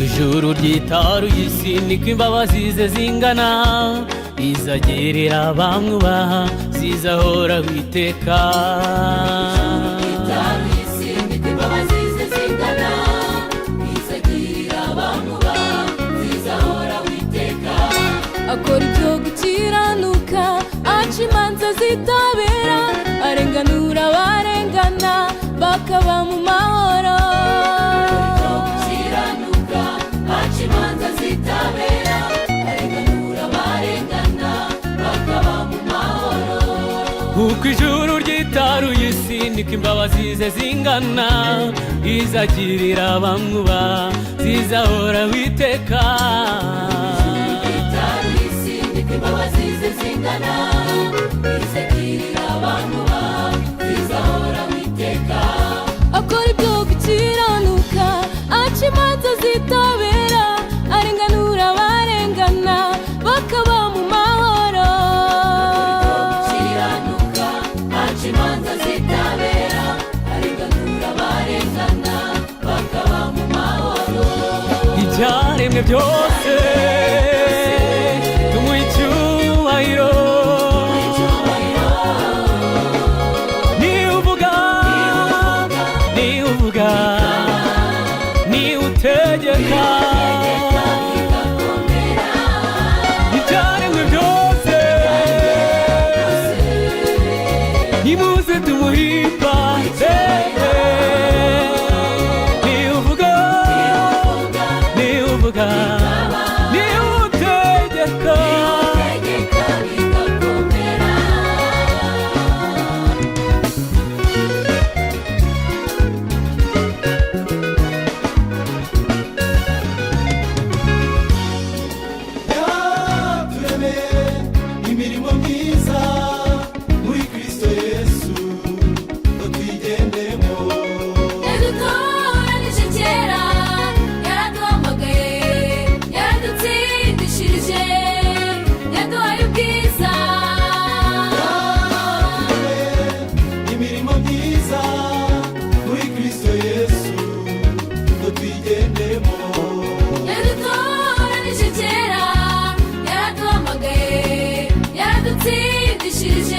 Ijuru ryitaruye isi niko imbabazi ze zingana, izagirira abamwubaha zizahora witeka. Ijuru ryitaruye isi niko imbabazi ze zingana, izagirira abamwubaha zizahora witeka. Akora ibyo gukiranuka, aca imanza zitabera, arenganura abarengana bakaba mu mahoro. Imanza zitabera, arenganura abarengana bakaba mu mahoro. Kuko ijuru ryitaruye isi niko imbabazi ze zingana, izagirira abamwubaha zizahora witeka. Ijuru ryitaruye isi niko imbabazi ze zingana, izagirira abamwubaha zizahora witeka. Akora ibyo gukiranuka, aca imanza zitabera, arenganura abarengana bakaba mu mahoro. Gukiranuka, aca imanza zitabera, arenganura abarengana bakaba mu mahoro. Ibyaremwe byose tumuha icyubahiro, niwe uvuga, niwe uvuga, niwe utegeka. Ibyaremwe byose nimuze tumuhimbaze, niwe uvuga, niwe uvuga, niwe utegeka. Imirimo myiza muri Kristo Yesu ngo twigendemo. Yadutoranije kera, yaraduhamagaye, yaradutsindishirije, yaduhaye ubwiza. Imirimo myiza muri Kristo Yesu ngo twigendemo. Yadutoranije kera, yaraduhamagaye, yaradutsindishirije.